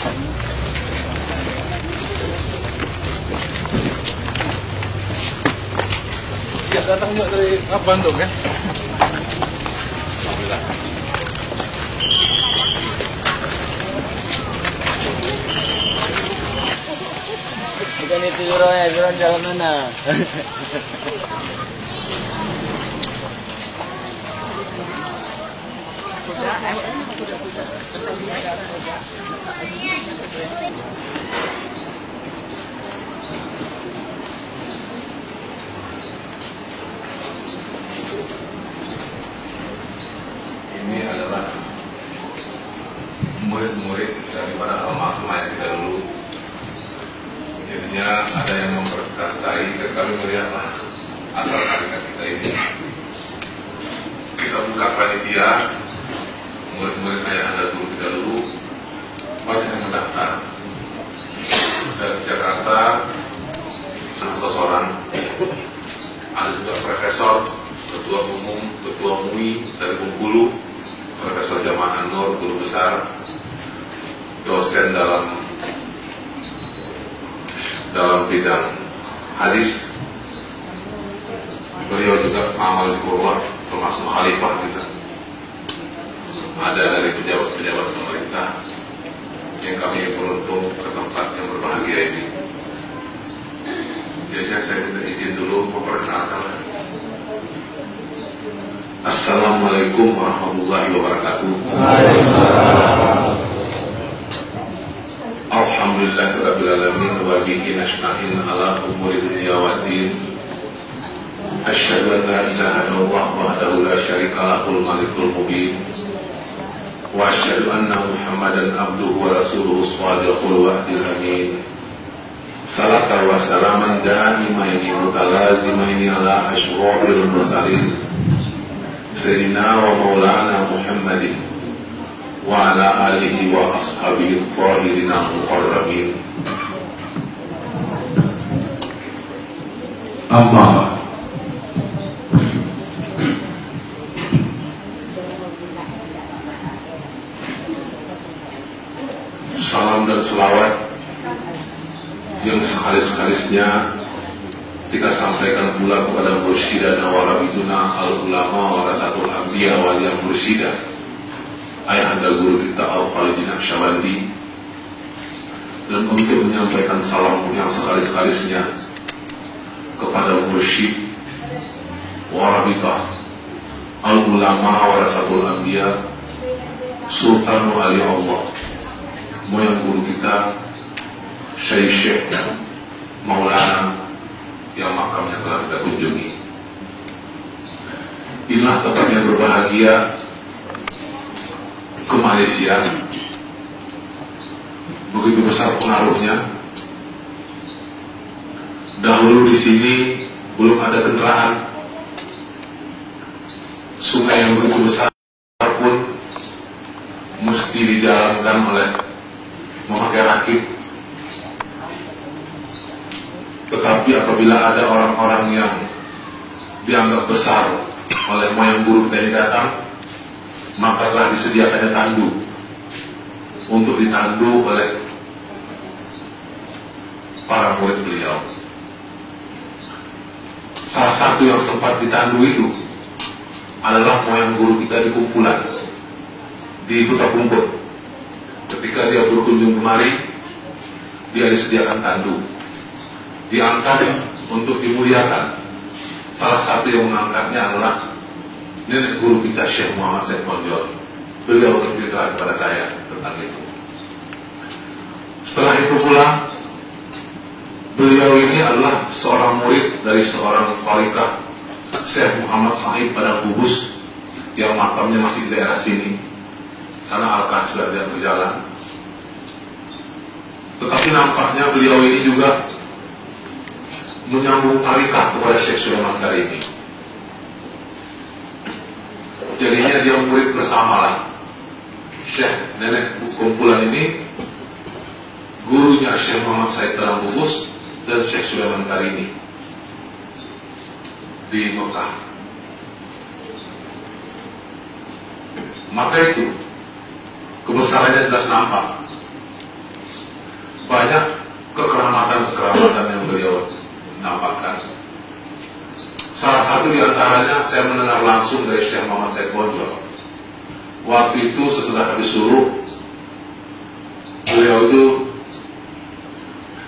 Ya, datang juga dari Bandung ya. Alhamdulillah. Bukan itu Juronya, Juron jalan mana? Ini adalah murid-murid daripada almarhum ayah kita dulu. Jadinya ada yang memperkasai dan kami melihatlah asal hakikat kita ini. Kita buka panitia, murid-murid ayah anda dulu kita dulu banyak yang mendaftar dari Jakarta 100 orang. Ada juga profesor, ketua umum, ketua MUI dari Bengkulu, Profesor Jamal An-Nur, guru besar, dosen dalam bidang hadis. Beliau juga amal zikrullah, termasuk khalifah kita. Ada dari pejabat-pejabat pemerintah yang kami beruntung ke tempat yang berbahagia ini. Jadi saya minta izin dulu memperkenalkan. Assalamualaikum warahmatullahi wabarakatuh. Alhamdulillahirabbil alamin wa bihi nasta'in ala umuri dunya waddin. Asyhadu an la ilaha illallah wahdahu la syarika lahul malikul mubin. Wa asyhadu anna Muhammadan abduhu wa rasuluhu shadiqul wa'dil amin. Salatan wa salaman da'imaini mutalazimaini ala asyrafil mursalin Sayyidina wa maulana Muhammadin wa ala alihi wa ashabihi al-tahirin al-muqarrabin. Amma salam dan selawat yang sekali-sekalisnya kita sampaikan pula kepada mursyidana wa rabiduna al-ulama warasatul anbiya wal mursyidah ayah anda guru kita Al-Khalidin Naqsyabandi, dan untuk menyampaikan salam yang sekali-sekalisnya kepada mursyid wa rabidah al-ulama warasatul anbiya Sultan Wali Allah, moyang guru kita Syekh Maulana yang makamnya telah kita kunjungi. Inilah tempat yang berbahagia ke Malaysia. Begitu besar pengaruhnya. Dahulu di sini belum ada kendaraan. Sungai yang begitu besar pun mesti dijalankan oleh memakai rakit. Tetapi apabila ada orang-orang yang dianggap besar oleh moyang guru kita yang datang, maka telah disediakannya tandu untuk ditandu oleh para murid beliau. Salah satu yang sempat ditandu itu adalah moyang guru kita di kumpulan di Kuta Kumpul. Ketika dia berkunjung kemari, dia disediakan tandu, diangkat untuk dimuliakan. Salah satu yang mengangkatnya adalah nenek guru kita Syekh Muhammad Said Ponjol. Beliau bercerita kepada saya tentang itu. Setelah itu pula, beliau ini adalah seorang murid dari seorang khalifah Syekh Muhammad Said Padang Bubus yang makamnya masih di daerah sini. Sana Al-Kah sudah tidak berjalan. Tetapi nampaknya beliau ini juga menyambung tarikah kepada Syekh Sulaiman Karimi. Jadinya dia murid bersamalah. Syekh nenek kumpulan ini gurunya Syekh Muhammad Said Padang Bubus dan Syekh Sulaiman Karimi di Mekah. Maka itu kebesarannya jelas nampak. kekeramatan yang beliau nampakkan. Salah satu di antaranya saya mendengar langsung dari Syekh Muhammad Said Bonjol. Waktu itu sesudah habis suruh, beliau itu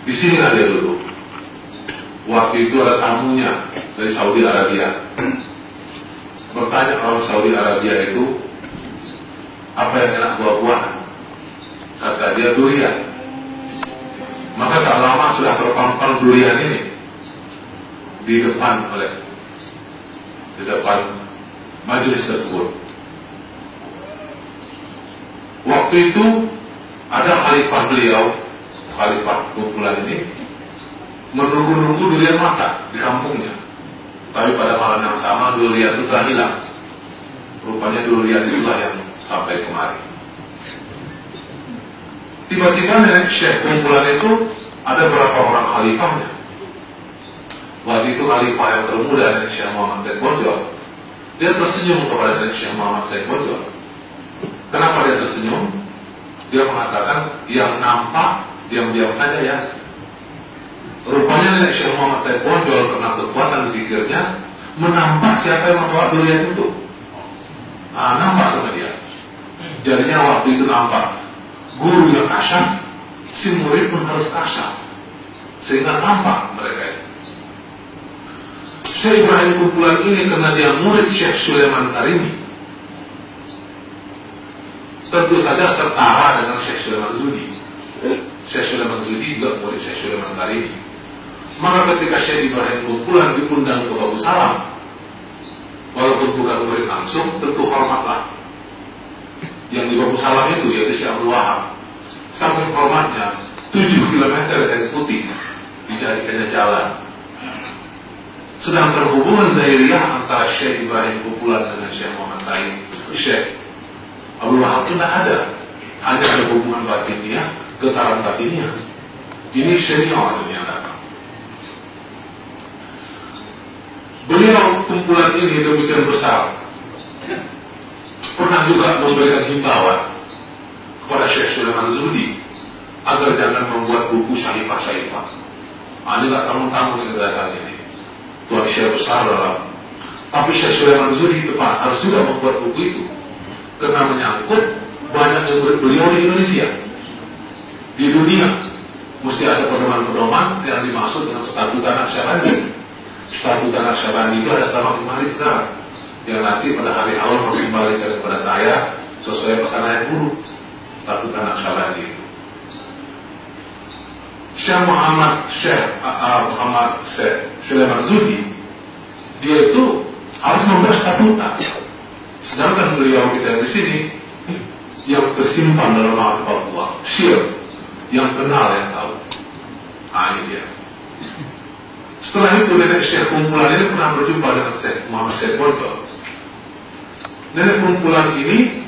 di sini dia dulu. Waktu itu ada tamunya dari Saudi Arabia. Bertanya orang Saudi Arabia itu, apa yang enak buah-buahan? Kata dia durian. Maka tak lama sudah terpampang durian ini di depan majelis tersebut. Waktu itu ada khalifah beliau, khalifah kumpulan ini, menunggu-nunggu durian masak di kampungnya. Tapi pada malam yang sama durian itu telah hilang. Rupanya durian itulah yang sampai kemari. Tiba-tiba nenek Syekh kumpulan itu ada berapa orang khalifahnya. Waktu itu khalifah yang termuda, nenek Syekh Muhammad Said Bonjol, dia tersenyum kepada nenek Syekh Muhammad Said Bonjol. Kenapa dia tersenyum? Dia mengatakan, yang nampak diam-diam saja ya. Rupanya nenek Syekh Muhammad Said Bonjol karena kekuatan zikirnya menampak siapa yang membawa durian itu. Nampak sama dia. Jadinya waktu itu nampak guru yang kasyaf, si murid pun harus kasyaf, sehingga nampak mereka itu. Syekh Ibrahim kumpulan ini karena dia murid Syekh Sulaiman Karimi, tentu saja setara dengan Syekh Sulaiman Zudi. Syekh Sulaiman Zudi juga murid Syekh Sulaiman Karimi. Maka ketika Syekh Ibrahim kumpulan diundang ke Babu Salam, walaupun bukan murid langsung, tentu hormatlah. Yang di Babu Salam itu yaitu Syekh Abdul Wahab. Sampai hormatnya 7 km dari putih dijadikannya jalan. Sedangkan hubungan zahiriyah antara Syekh Ibrahim kumpulan dengan Syekh Muhammad Said, Syekh Abdul Wahab itu tidak ada. Hanya ada hubungan batiniah, getaran batiniah. Ini senior yang datang. Beliau kumpulan ini demikian besar, pernah juga memberikan himbauan kepada Syekh Sulaiman Zudi agar jangan membuat buku syahifah-syahifah. Ini gak tamu-tamu yang datang ini, tuan Syekh besar dalam. Tapi Syekh Sulaiman Zudi tepat harus juga membuat buku itu, karena menyangkut banyak yang murid beliau di Indonesia, di dunia. Mesti ada pedoman-pedoman yang dimaksud dengan Statuta Naqsyabandi. Statuta Naqsyabandi itu ada selama 5 hari sekarang, yang nanti pada hari awal mengembalikan kepada saya sesuai pesan ayat guru. Statuta Naqsyabandi itu Syekh Muhammad Sulaiman Zudi, dia itu harus membuat statuta. Sedangkan beliau kita di sini yang tersimpan dalam ma'rifat Allah, syir, yang kenal, yang tahu. Ini dia. Setelah itu nenek Syekh kumpulan ini pernah berjumpa dengan Syekh Muhammad Said Bonjol. Nenek kumpulan ini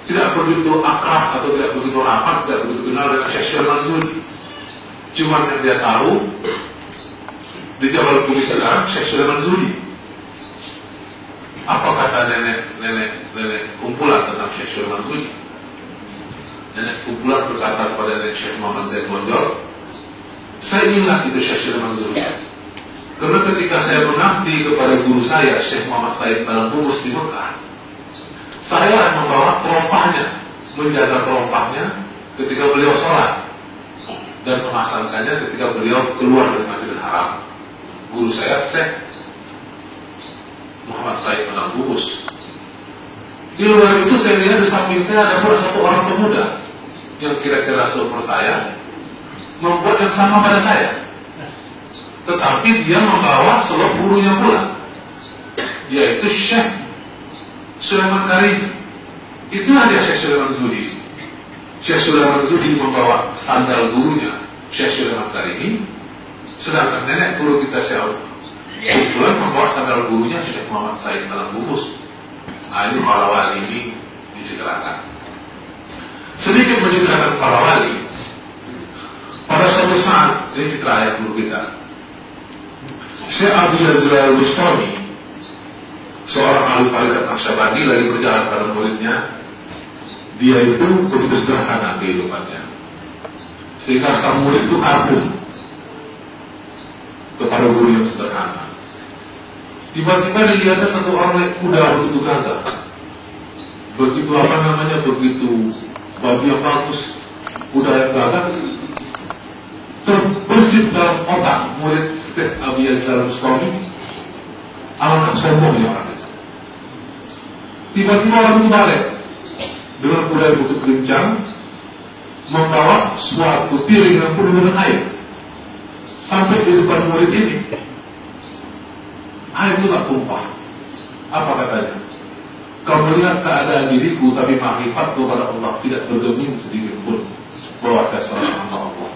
tidak begitu akrab atau tidak begitu rapat, tidak begitu kenal dengan Syekh Sulaiman Zudi. Cuma yang dia tahu di Jabal Tulis sekarang Syekh Sulaiman Zudi. Apa kata nenek kumpulan tentang Syekh Sulaiman Zudi? Nenek kumpulan berkata kepada nenek Syekh Muhammad Said Bonjol, saya ingat itu Syekh Sulaiman Zudi, karena ketika saya mengabdi kepada guru saya Syekh Muhammad Said dalam Bungkus di Mekah, saya yang membawa terompahnya, menjaga terompahnya ketika beliau sholat, dan memasangkannya ketika beliau keluar dari Masjidil Haram. Guru saya Syekh Muhammad Said dalam Bungkus. Di luar itu saya lihat di samping saya ada pula satu orang pemuda yang kira-kira seumur saya, membuat yang sama pada saya, tetapi dia membawa seluruh gurunya pula, yaitu Syekh Sulaiman Karimi. Itulah dia Syekh Sulaiman Zudi. Syekh Sulaiman Zudi membawa sandal gurunya Syekh Sulaiman Karimi, sedangkan nenek guru kita Syekh kumpulan membawa sandal gurunya Syekh Muhammad Said dalam Bungkus. Ini para wali ini diceritakan. Sedikit menceritakan para wali. Pada suatu saat, ini cerita ayat guru kita, Syekh Abu Yazid Al-Bustami, seorang ahli tarikat Naqsyabandi, lagi berjalan pada muridnya. Dia itu begitu sederhana kehidupannya, sehingga sang murid itu kagum kepada guru yang sederhana. Tiba-tiba dilihatnya satu orang naik kuda begitu gagah, begitu begitu babi yang bagus, kuda yang gagah, terbersit dalam otak murid Syekh Abi Yazid Al-Bustami, alangkah sombongnya orang itu. Tiba-tiba orang itu balik dengan kuda yang begitu kencang, membawa suatu piring yang penuh dengan air sampai di depan murid ini. Air itu tak tumpah. Apa katanya? Kau melihat keadaan diriku, tapi ma'rifatku kepada Allah tidak bergeming sedikit pun bahwa saya seorang hamba Allah.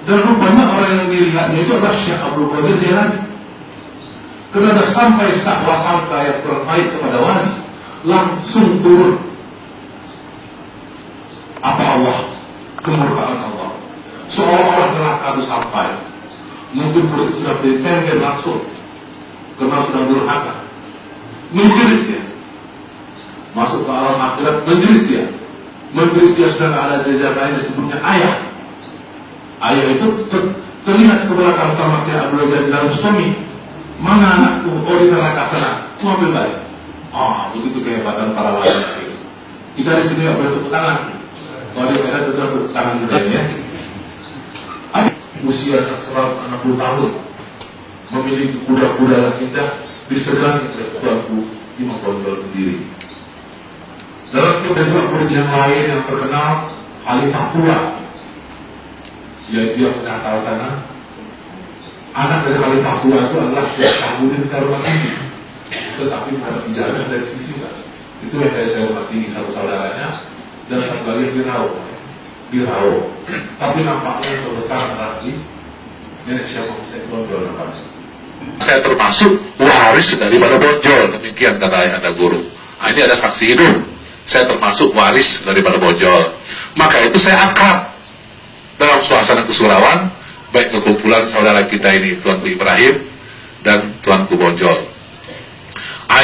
Dan rupanya orang yang dilihatnya itu adalah Syekh Abdul Qadir Jailani. Karena dah sampai sangka yang kurang baik kepada wali, langsung turun. Apa Allah? Kemurkaan Allah. Seolah-olah neraka itu sampai. Mungkin murid sudah ditengger langsung, karena sudah durhaka. Menjerit dia, masuk ke alam akhirat. Menjerit dia sudah ada derajat lain disebutnya ayah. Ayah itu terlihat ke belakang sama Syekh Abdul Qadir Al-Bustami. Mana anakku? Oh, di neraka sana. Mau ambil balik. Begitu kehebatan para wali. Kita di sini tidak boleh tepuk tangan. Kalau di mereka tetap tepuk tangan juga ya. Usia 160 tahun, memiliki kuda-kuda yang indah, disegani oleh tuanku Imam Bonjol sendiri. Dalam murid yang lain yang terkenal, Khalifah tua, yaitu yang menangkal sana. Anak dari Khalifah tua itu adalah Syekh Syahrudin saya hormati, tetapi bukan penjara dari sini juga. Itu yang saya hormati, satu saudaranya, dan satu lagi yang Birau. Tapi nampaknya sampai sekarang lagi nenek siapa Syekh Bonjol nampaknya. Saya termasuk waris daripada Bonjol, demikian kata ayahanda guru. Ini ada saksi hidup. Saya termasuk waris daripada Bonjol. Maka itu saya akrab dalam suasana kesurauan, baik kekumpulan saudara kita ini, Tuanku Ibrahim dan Tuanku Bonjol.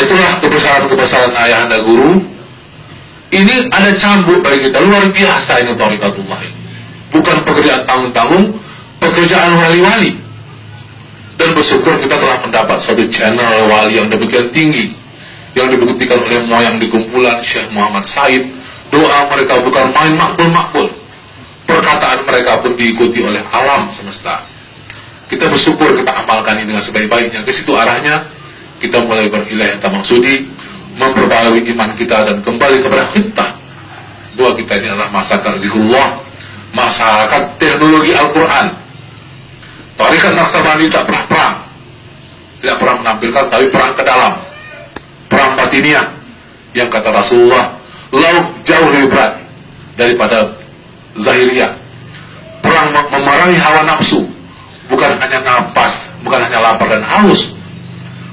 Itulah kebesaran ayahanda guru. Ini ada cambuk bagi kita, luar biasa ini Thariqatullah ini. Bukan pekerjaan tanggung-tanggung, pekerjaan wali-wali. Dan bersyukur kita telah mendapat suatu channel wali yang demikian tinggi, yang dibuktikan oleh moyang di kumpulan Syekh Muhammad Said. Doa mereka bukan main makbul-makbul. Perkataan mereka pun diikuti oleh alam semesta. Kita bersyukur, kita amalkan ini dengan sebaik-baiknya. Ke situ arahnya, kita mulai berilah tamaksudi, memperbarui iman kita dan kembali kepada fitrah bahwa kita ini adalah masyarakat zikrullah, masyarakat teknologi Al-Quran. Tarekat Naqsabandi tak pernah perang, tidak pernah menampilkan, tapi perang ke dalam, perang batiniah, yang kata Rasulullah jauh lebih berat daripada Zahiriyah. Perang memerangi hawa nafsu, bukan hanya nafas, bukan hanya lapar dan haus,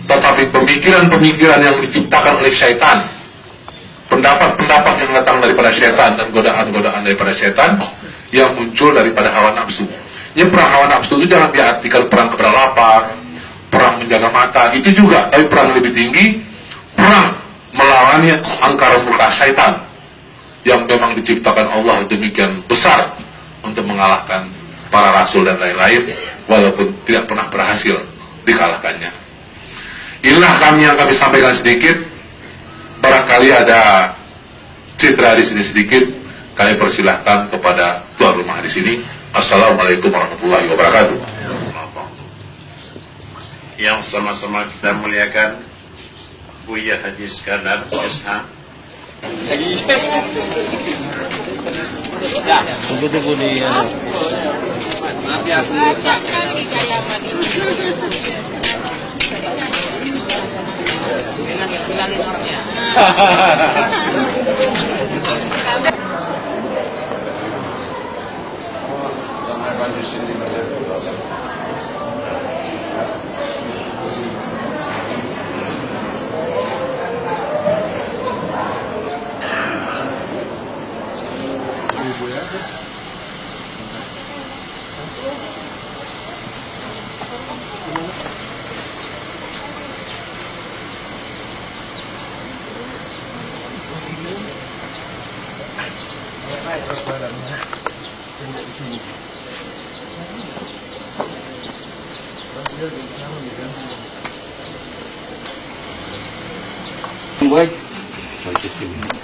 tetapi pemikiran-pemikiran yang diciptakan oleh syaitan, pendapat-pendapat yang datang daripada syaitan, dan godaan-godaan daripada syaitan yang muncul daripada hawa nafsu. Ya, perang hawa nafsu itu jangan diartikan perang kepada lapar, perang menjaga mata, itu juga, tapi perang lebih tinggi, perang melawan angkara murka syaitan yang memang diciptakan Allah demikian besar untuk mengalahkan para rasul dan lain-lain, walaupun tidak pernah berhasil dikalahkannya. Inilah yang kami sampaikan sedikit. Barangkali ada citra di sini sedikit, kami persilahkan kepada tuan rumah di sini. Assalamualaikum warahmatullahi wabarakatuh. Yang sama-sama kita muliakan Buya Haji Iskandar SH. Tunggu nih. Maaf ya, aku rusak. Bilangin orangnya. Baik.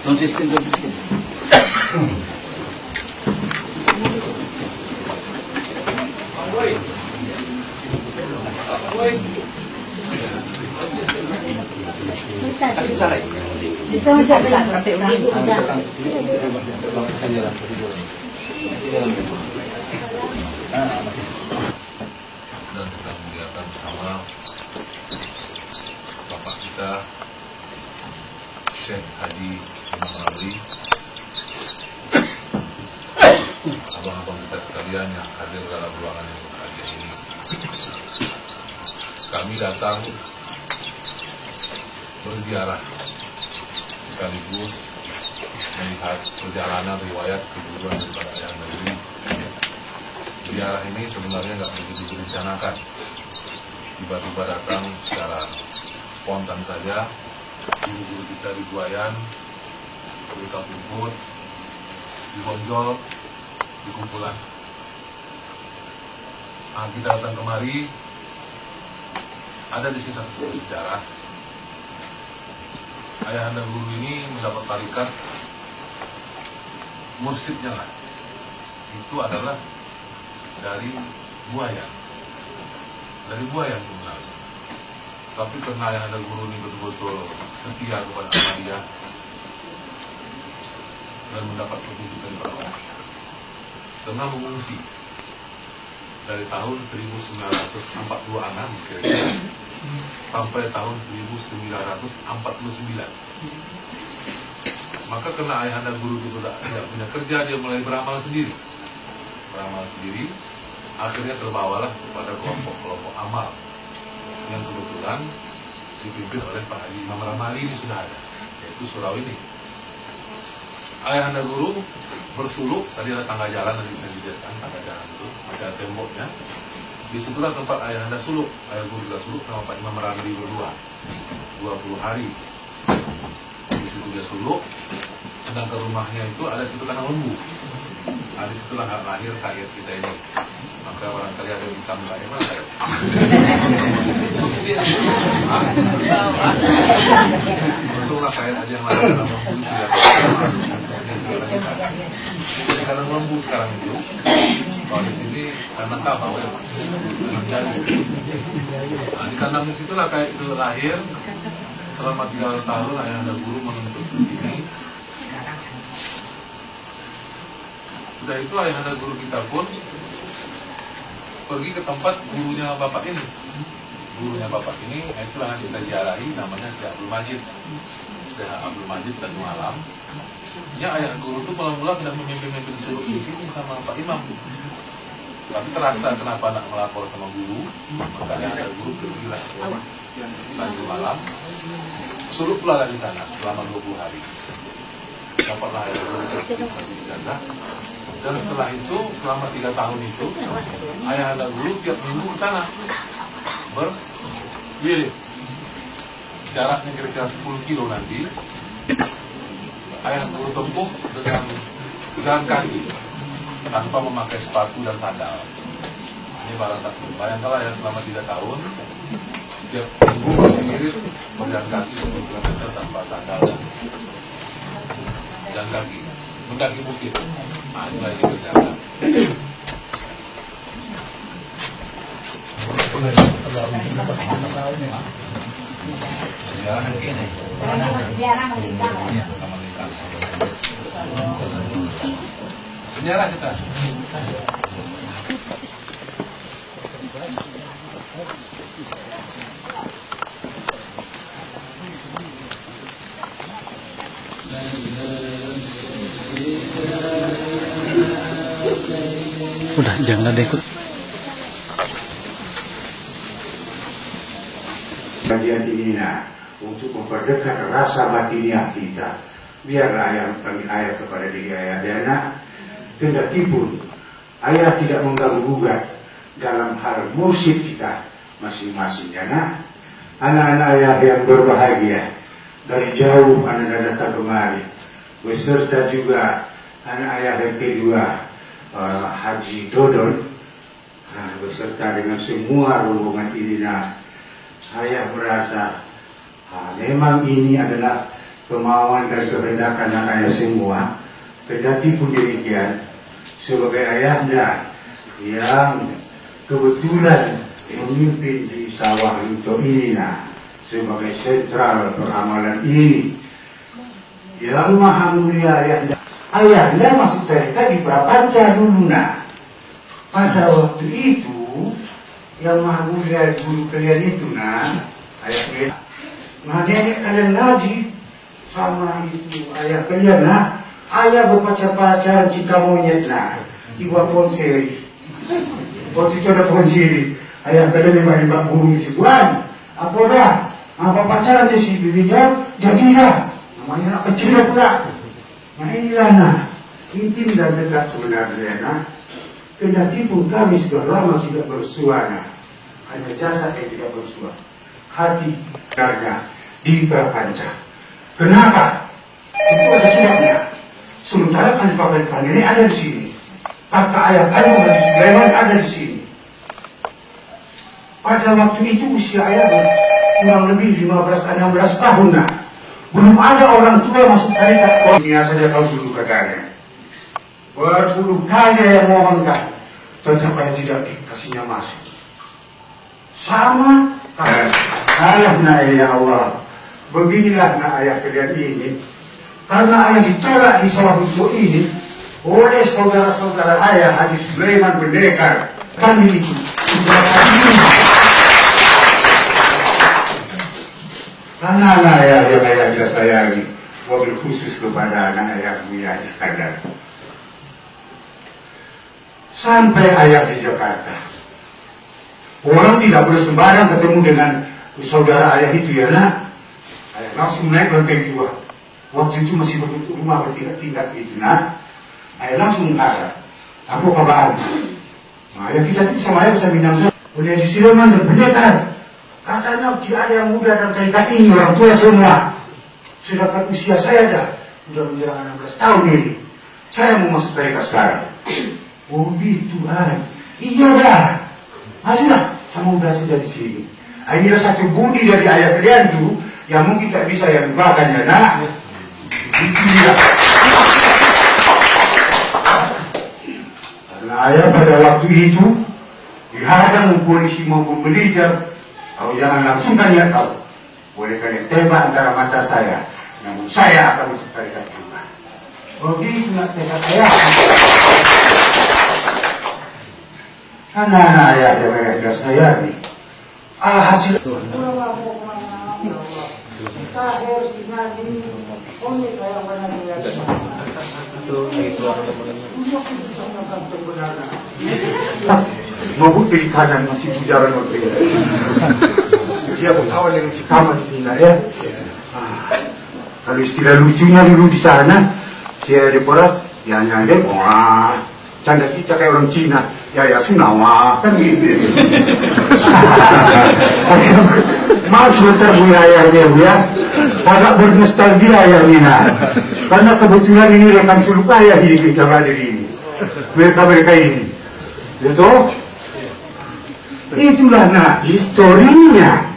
Konsisten. Dan kita muliakan bersama Bapak kita Syekh Haji Imam Ramli, abang-abang kita sekalian yang hadir dalam ruangan yang berbahagia ini. Kami datang berziarah sekaligus melihat perjalanan riwayat keguruan daripada Ayah Negeri. Ziarah ini sebenarnya nggak begitu direncanakan, tiba-tiba datang secara spontan saja. Guru-guru kita di Buayan, di Kampung, di Bonjol, di kumpulan. Nah, kita datang kemari, ada di sini satu sejarah. Ayahanda guru ini mendapat tarikat mursyidnya lah. Itu adalah dari Buayan. Dari Buayan sebenarnya. Tapi karena Ayahanda guru ini betul-betul setia kepada Ahmadiyah dan mendapat petunjuk dari para ulama, dengan mengungsi dari tahun 1946 kira-kira sampai tahun 1949. Maka karena Ayahanda guru itu tidak punya kerja, dia mulai beramal sendiri. Akhirnya terbawalah kepada kelompok-kelompok amal yang kebetulan dipimpin oleh Pak Haji Imam Ramli, ini sudah ada, yaitu surau ini. Ayahanda guru bersuluk, tadi ada tangga jalan yang bisa dijadikan, tangga jalan itu masih ada temboknya. Disitulah tempat Ayahanda suluk. Ayah guru juga suluk sama Pak Imam Ramli berdua 20 hari. Di situ dia suluk, sedangkan rumahnya itu ada situ kandang lembu. Nah, disitulah lahir kayat kita ini. Maka barangkali ada di kamu kayat mana kayat? Untunglah kayat aja yang lahir dalam lembu itu tidak jadi kandang lembu sekarang itu. Kalau di sini kandang kabau ya, kandang jagung. Nah, di kandang di situlah kayat itu lahir. Selama 3 tahun Ayahanda guru menuntut di sini. Sudah itu Ayahanda guru kita pun pergi ke tempat gurunya bapak ini. Gurunya bapak ini, itulah yang kita ziarahi, namanya Syekh Abdul Majid. Syekh Abdul Majid dan Alam. Ya, ayah guru itu mula-mula sudah memimpin suluk di sini sama Pak Imam. Tapi terasa kenapa nak melapor sama guru, maka ayah guru pergilah Tanjung Malam. Suluk pula di sana selama 20 hari. Dapatlah ayah guru terjadi. Dan setelah itu, selama 3 tahun itu, Ayahanda guru tiap minggu ke sana berwirid. Jaraknya kira-kira 10 kilo nanti. Ayahanda guru tempuh dengan jalan kaki tanpa memakai sepatu dan sandal. Ini bayangkanlah ya, selama 3 tahun tiap minggu berwirid berjalan kaki 10 km tanpa sandal dan jalan kaki, mendaki bukit. Nah, inilah yang berjalan. Sejarah kita. Udah, jangan ada ikut. Kajian ini untuk memperdekat rasa batiniah kita. Biarlah ayah kami ayah kepada diri ayah dan anak. Kendati pun ayah tidak mengganggu-gugat dalam hal mursyid kita masing-masing anak. Anak-anak ayah yang berbahagia dari jauh anak datang kemari, beserta juga anak ayah yang kedua, Haji Dodon, beserta dengan semua rombongan ini, saya merasa memang ini adalah kemauan dan kehendak anak ayah semua. Tetapi pun demikian, sebagai ayahnya yang kebetulan memimpin di sawah Luto ini sebagai sentral peramalan ini, yang maha mulia ayahnya masuk mereka di Prapanca dulu. Pada waktu itu yang maha mulia guru kalian itu ayah nenek kalian ngaji sama itu ayah kalian ayah berpacar-pacaran cinta monyet di bawah pohon siri. Waktu itu ada pohon siri, ayah kalian memang di bawah bumi situan apa dah apa pacaran di si bibinya jadilah namanya anak kecil pula. Inilah intim dan dekat sebenarnya. Kendati pun kami sudah lama tidak bersuara, hanya jasad yang tidak bersuara, hati karena di Prapanca. Kenapa? Itu ada sebabnya. Sementara Khalifah ini ada di sini, kakak ayah kami Haji Sulaiman ada di sini. Pada waktu itu usia ayah kurang lebih 15-16 tahun. Belum ada orang tua masuk tarekat. Dunia saja tahu dulu katanya. Berpuluh kali yang mohonkan, tetap ayah tidak dikasihnya masuk. Sama ayah ya Allah. Beginilah ayah kalian ini. Karena ayah ditolak di sawah Luto ini oleh saudara-saudara ayah Haji Sulaiman Pendekar. Kami itu karena anak ayah yang ayah bisa sayangi, wabil khusus kepada anak ayah Buya Iskandar. Sampai ayah di Jakarta, orang tidak boleh sembarang ketemu dengan saudara ayah itu ya ayah langsung naik lantai 2. Waktu itu masih berbentuk rumah bertingkat-tingkat gitu ayah langsung mengarah. Apa kabar? Ayah kita itu sama ayah bisa minang oleh Haji Sulaiman dan Pendekar. Katanya tidak ada yang muda dalam tarekat ini, orang tua semua. Sedangkan usia saya sudah menjelang 16 tahun ini. Saya mau masuk tarekat sekarang. Oh gitu iya dah. Sudah, saya udah saja di sini. Inilah satu budi dari ayah kalian tuh yang mungkin tak bisa yang lupakan ya itu dia. Karena ayah pada waktu itu dihadang polisi maupun militer. Kalau jangan langsung kalian tahu, boleh kalian tembak antara mata saya, namun saya akan masuk tarekat juga. Begitu tekad ayah. Karena anak ayah yang mereka sayangi. Alhasil mabuk dari kanan masih bujaran waktu itu. Dia berkawan dengan si Kamal ini ya. Kalau istilah lucunya dulu di sana, saya deporat, ya nyadek, wah, canda kita kayak orang Cina. Ya sunawa kan gitu. Maaf sebentar Bu ayahnya Bu ya, agak bernostalgia ayah Nina. Karena kebetulan ini rekan suluk ayah ini yang hadir ini. Mereka ini, itu itulah historinya.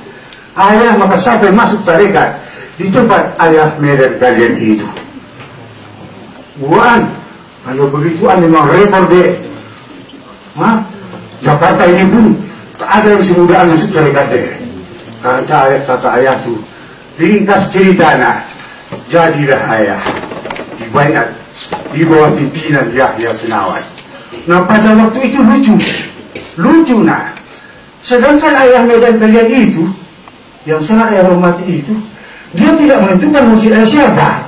Ayah maka sampai masuk tarekat di tempat ayah Medan kalian itu. Buan, kalau begitu memang repot deh. Jakarta ini pun tak ada yang semudah masuk tarekat deh. Kata ayah tuh, ringkas cerita jadilah ayah dibayat di bawah pimpinan Yahya Senawan. Nah pada waktu itu lucu sedangkan ayah Medan kalian itu yang sangat ayah hormati itu, dia tidak menentukan mursyid siapa.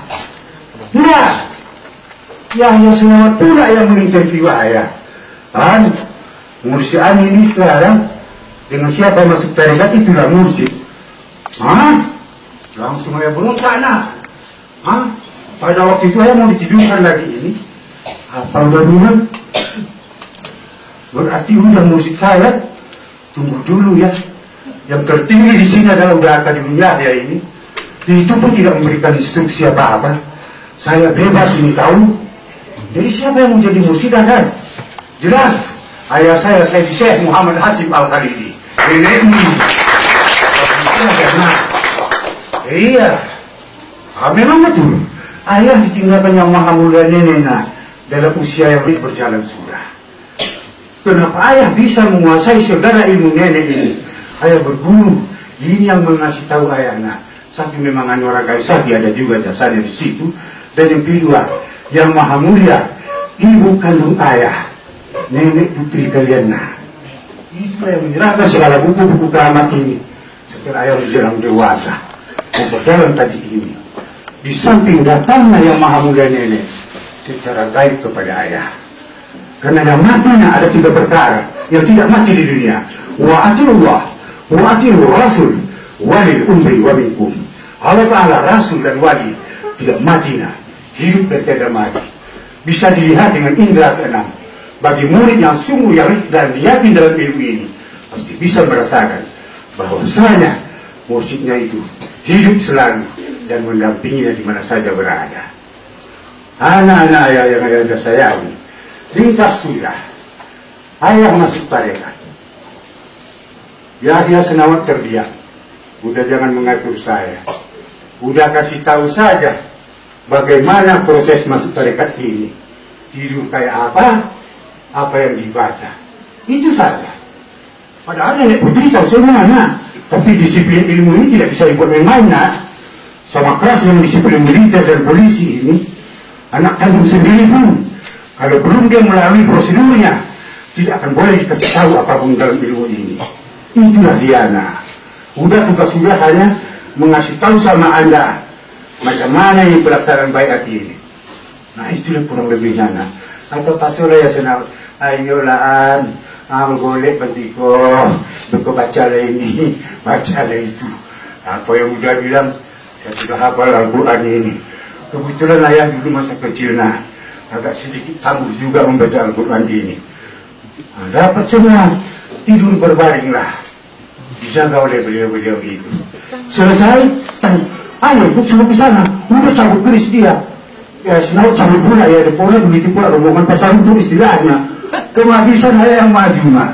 Yahya Senawan pula yang menginterview ayah. Mursyid ini sekarang dengan siapa masuk tarekat itulah mursyid. Langsung ayah berontak pada waktu itu ayah mau ditidurkan lagi ini. Apa udah bilang? Berarti udah mursyid saya. Tunggu dulu ya. Yang tertinggi di sini adalah udah akademi Yahya ini. Itu pun tidak memberikan instruksi apa-apa. Saya bebas ini tahu. Jadi siapa yang mau jadi mursyid kan? Jelas Ayah saya Syekh Muhammad Hasim Al-Khalidi. Nenek ini. Iya. Memang betul. Ayah ditinggalkan yang maha mulia nenek dalam usia yang berjalan sudah. Kenapa ayah bisa menguasai saudara ilmu nenek ini? Ayah berguru. Ini yang mengasih tahu ayah satu memang orang kayu sakti ada juga jasanya di situ. Dan yang kedua, yang maha mulia, ibu kandung ayah, nenek putri kalian itulah yang menyerahkan segala buku-buku keramat ini setelah ayah menjelang dewasa memperdalam taji ini. Di samping datangnya yang maha mulia nenek secara gaib kepada ayah. Karena yang matinya ada 3 perkara yang tidak mati di dunia. Wa atilullah, wa atilur rasul, walil umri wa minkum. Allah Ta'ala, Rasul dan Wali tidak mati hidup dan tidak mati. Bisa dilihat dengan indera keenam. Bagi murid yang sungguh yang dan yakin dalam ilmu ini pasti bisa merasakan bahwasanya musiknya itu hidup selalu dan mendampinginya di mana saja berada. Anak-anak ayah yang ada sayangi, ringkas sudah ayah masuk tarekat. Ya dia senawat terdiam. Udah jangan mengatur saya. Udah kasih tahu saja bagaimana proses masuk tarekat ini. Tidur kayak apa yang dibaca. Itu saja. Padahal nenek putri tahu semuanya. Tapi disiplin ilmu ini tidak bisa dibuat main-main. Sama keras dengan disiplin militer dan polisi ini. Anak kandung sendiri pun, kalau belum dia melalui prosedurnya, tidak akan boleh dikasih tahu apapun dalam ilmu ini. Itulah dia Udah tugas sudah hanya mengasih tahu sama Anda macam mana ini pelaksanaan baiat ini. Itulah kurang lebihnya Atau pasulah ya senang. Ayolah golek bantiko, buku bacalah ini, bacalah itu. Apa yang udah bilang, saya sudah hafal Al-Quran ini. Kebetulan ayah dulu masa kecil agak sedikit tangguh juga membaca Al-Quran ini. Dapat semua, tidur berbaringlah. Dijaga oleh beliau-beliau itu. Selesai, ayo sudah ke sana, udah cabut keris dia. Ya senang cabut pula ya, deponya begitu pula rombongan pasar itu istilahnya. Kehabisan ayah yang maju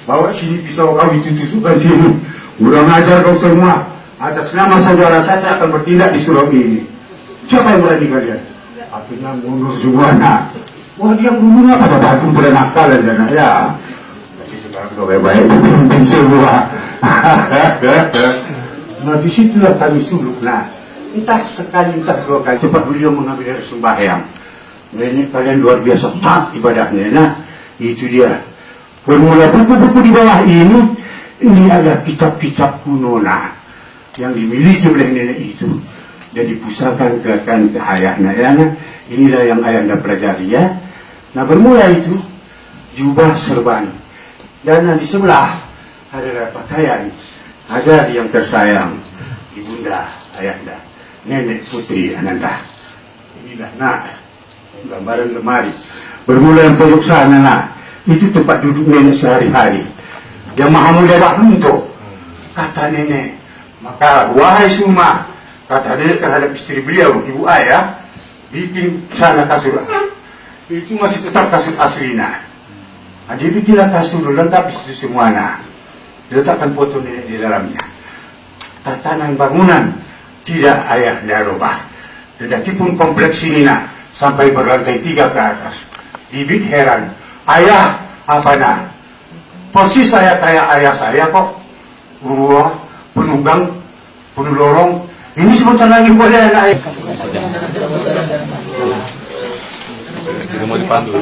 bawa sini pisau kau ditusukkan sini. Udah ngajar kau semua. Atas nama saudara saya akan bertindak di surau ini. Siapa yang berani kalian? Akhirnya mundur semua Wah dia mundur pada batu pada nakalan dan ya. Tapi sekarang kau baik-baik dipimpin semua. Disitulah kami suluk entah sekali entah 2 kali cepat beliau mengambil air sembahyang. Ini kalian luar biasa taat ibadahnya itu dia. Bermula buku-buku di bawah ini adalah kitab-kitab kuno yang dimiliki oleh nenek itu dan dipusatkan ke ayahnya. Inilah yang ayah pelajari ya. Bermula itu jubah serban dan di sebelah adalah pakaian agar yang tersayang ibunda ayahnya nenek putri Ananda. Inilah gambaran lemari. Bermula yang pojok sana itu tempat duduk nenek sehari-hari. Yang maha mulia Bahlunto, kata nenek, maka wahai Suma, kata nenek terhadap istri beliau, ibu ayah, bikin sana kasur. Itu masih tetap kasur aslinya. Dia bikinlah kasur lengkap di situ semua diletakkan foto nenek di dalamnya. Tatanan bangunan tidak ayahnya rubah. Tetapi pun kompleks ini sampai berlantai 3 ke atas. Bibit heran, ayah apa persis saya kayak ayah saya kok. Wah, penunggang, penuh lorong. Ini sebentar lagi boleh anak ayah. Mau dipandu.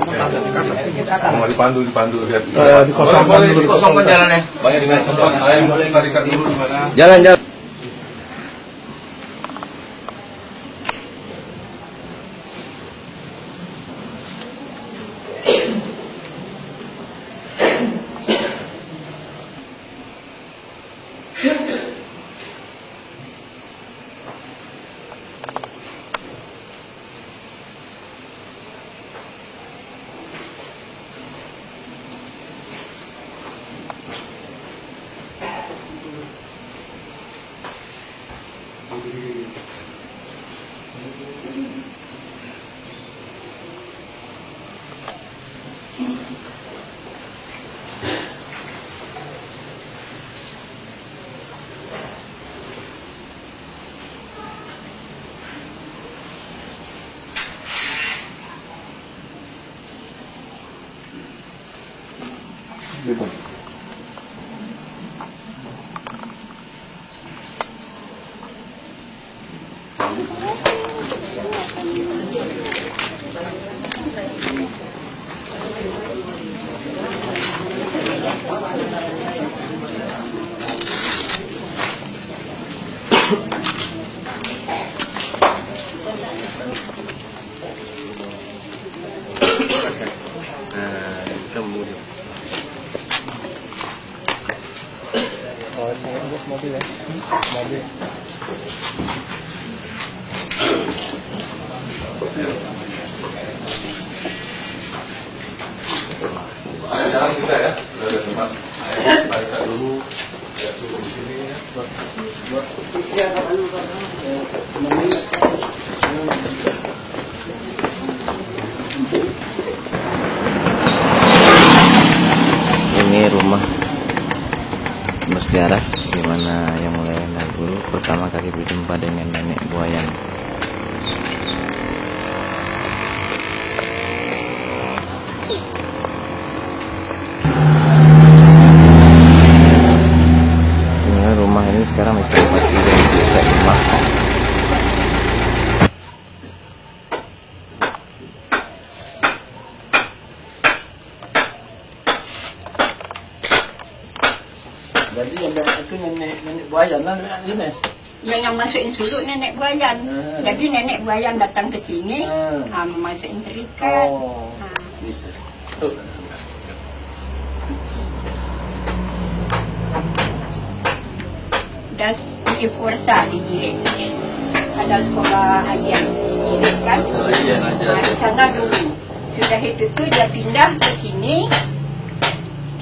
Mau dipandu lihat. Dikosongkan jalannya. Banyak dengan contoh. Boleh tarikan dulu gimana? Jalan. Mobil ya, mobil. Jalan kita ya, udah ada tempat. Baca dulu, ya suruh di sini ya. Ini rumah bersejarah di mana yang mulai dulu pertama kali berjumpa dengan nenek buayan. Ini rumah ini sekarang ditempati dengan semak. Jadi yang itu nenek buayan lah ini. Yang masukin surut nenek buayan. Jadi nenek buayan datang ke sini, masukin terikat. Gitu. Dan di Pursa di Jirik. Ada sekolah ayam di Jirik kan. Di sana dulu. Sudah itu tuh dia pindah ke sini.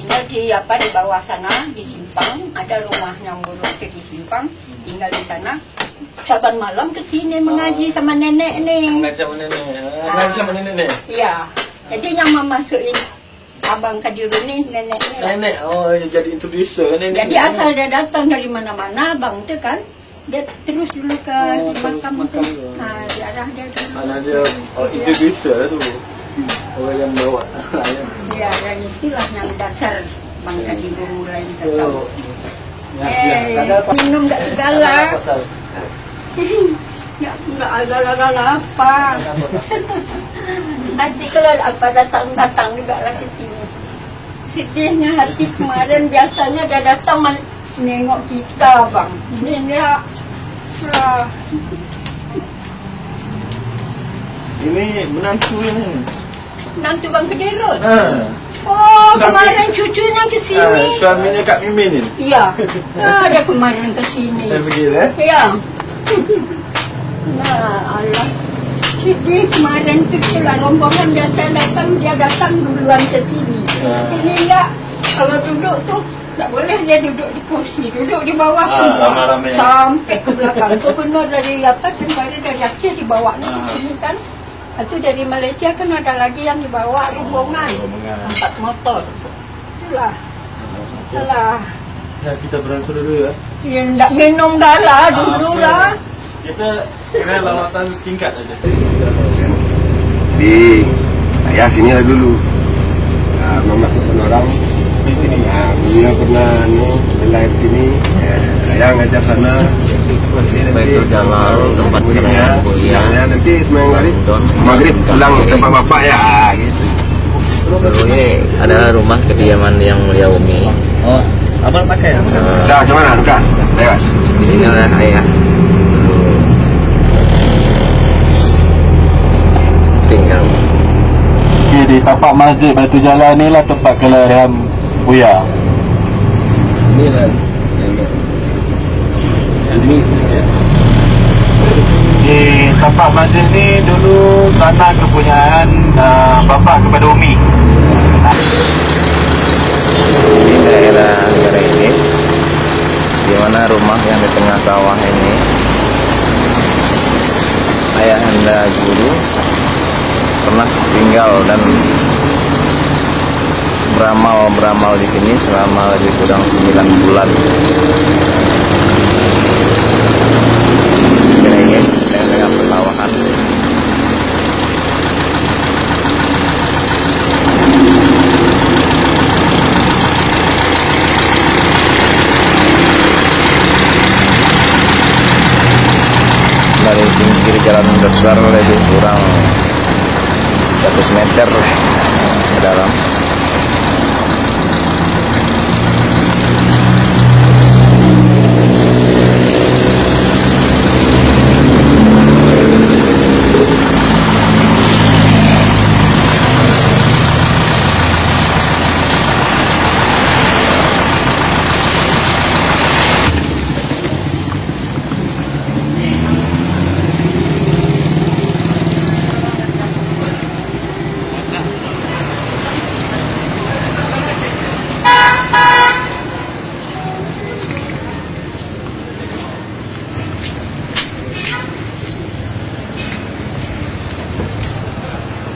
Tinggal di bawah sana di Simpang, ada rumahnya buruk itu di Simpang, tinggal di sana. Saban malam ke sini mengaji sama nenek nih. Mengaji sama nenek. Mengaji sama nenek. Iya. Jadi yang memasukin abang Kadiru nih neneknya. Nenek, oh jadi introducer nenek. Jadi asal dia datang dari mana-mana abang itu kan, dia terus dulu ke makam itu. Nah, diarah dia dulu. Mana dia introducer tu. Orang yang bawa ayam. Ya, dan itulah yang dasar Bang Kadiru mulai tahu. Minum tak segala. Nggak agak-agak apa. Nanti kalau apa datang juga lah ke sini. Sedihnya hati kemarin biasanya dia datang nengok kita bang. Ini dia. Ini menantu ini. Menantu Bang Kadiru. Oh, kemarin cucunya ke sini. Suaminya Kak Mimin ini. Iya. Dia kemarin ke sini. Saya pergi ya. Iya. Nah, Allah. Sedih kemarin tu lah rombongan biasa datang, dia datang duluan ke sini. Ini enggak, kalau duduk tu tak boleh dia duduk di kursi, duduk di bawah semua sampai ke belakang. Gubernur dari tempatnya dari Aceh dibawanya ke sini kan. Itu dari Malaysia kan ada lagi yang dibawa rombongan 4 motor. Itulah. Itulah. Ya kita beransur dulu ya. Ya enggak minum galah dulu lah. Kita kira lawatan singkat aja. Di saya sini lah dulu. Memasukkan orang Di sini. Beliau pernah lahir sini. Saya ngajak sana. Baitul Jalal, tempat kerayan kuliah. Nanti sembahyang maghrib selang tempat bapak ya gitu. Dulu ini adalah rumah kediaman yang mulia Umi. Oh, abang pakai ya? Dah, gimana? Dah, lewat. Di sini adalah saya tinggal. Di tapak masjid Baitul Jalal ni lah tempat kelahiran Buya. Ini lah. Ini Di tapak masjid ni dulu tanah kepunyaan bapa kepada Umi. Di daerah negara ini, di mana rumah yang di tengah sawah ini, ayahanda guru pernah tinggal dan beramal di sini selama lebih kurang 9 bulan. Kira ini dengan persawahan. sebesar lebih kurang 100 meter ke dalam.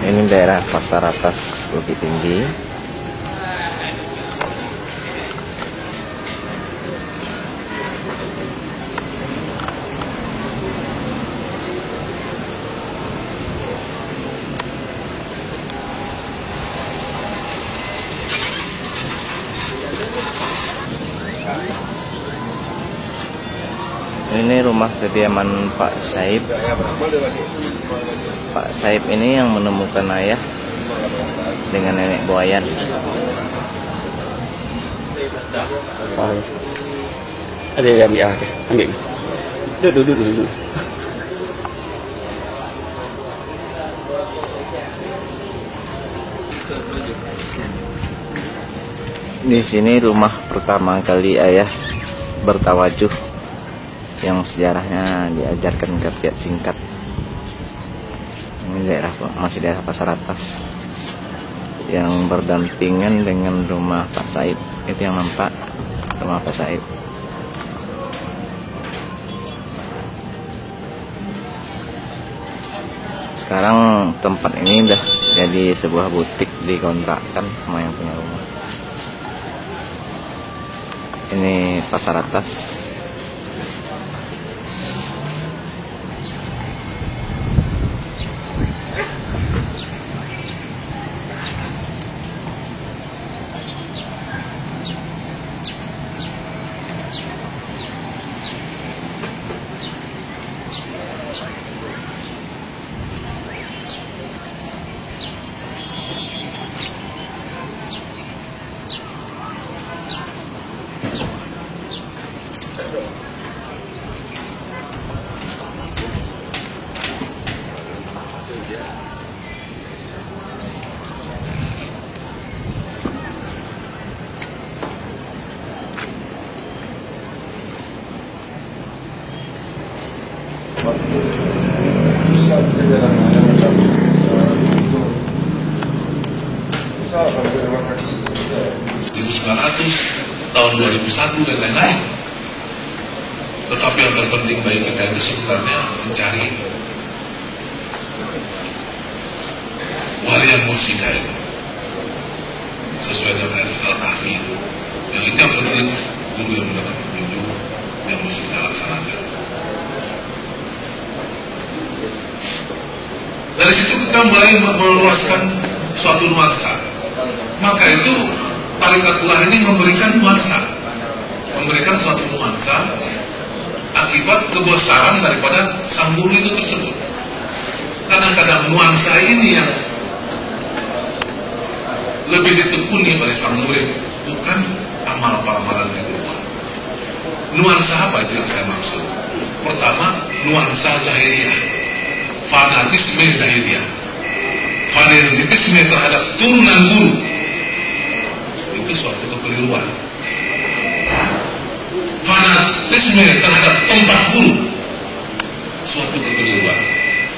Ini daerah Pasar Atas Bukit Tinggi. Ini rumah kediaman Pak Saib. Pak Saib ini yang menemukan ayah dengan nenek buayan. Ada yang ambil, ambil. Duduk. Di sini rumah pertama kali ayah bertawajuh yang sejarahnya diajarkan ke Piat Singkat. Ini masih daerah Pasar Atas yang berdampingan dengan rumah Pak Saib. Itu yang nampak rumah Pak Saib. Sekarang tempat ini udah jadi sebuah butik dikontrakkan sama yang punya rumah. Ini Pasar Atas. Tahun 2001 dan lain-lain. Tetapi yang terpenting bagi kita itu sebenarnya mencari wali yang mursyida itu sesuai dengan Al-Kahfi itu. Yang itu yang penting, guru yang mendapat petunjuk yang mesti kita laksanakan. Dari situ kita mulai meluaskan suatu nuansa. Maka itu Tarikatullah ini memberikan nuansa, memberikan suatu nuansa akibat kebosaran daripada sang guru itu tersebut. Kadang-kadang nuansa ini yang lebih ditekuni oleh sang murid, bukan amal-amalan zikrullah. Nuansa apa itu yang saya maksud? Pertama, nuansa zahiriyah, fanatisme zahiriyah, fanatisme terhadap turunan guru. Itu suatu kekeliruan. Fanatisme terhadap tempat guru, suatu kekeliruan.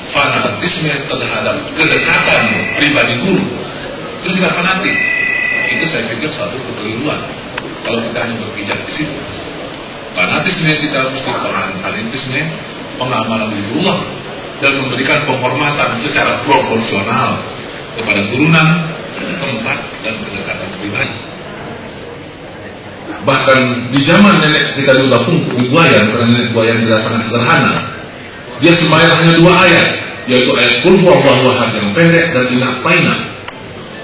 Fanatisme terhadap kedekatan pribadi guru, itu tidak fanatik. Itu saya pikir suatu kekeliruan kalau kita hanya berpijak di situ. Fanatisme kita mesti fanatisme pengamalan zikrullah dan memberikan penghormatan secara proporsional kepada turunan, tempat, dan kedekatan pribadi. Bahkan di zaman nenek kita dulu di buayan, karena nenek buayan tidak sangat sederhana, dia sembahyang hanya 2 ayat, yaitu ayat Qul huwallahu ahad yang pendek dan Inna A'tainah.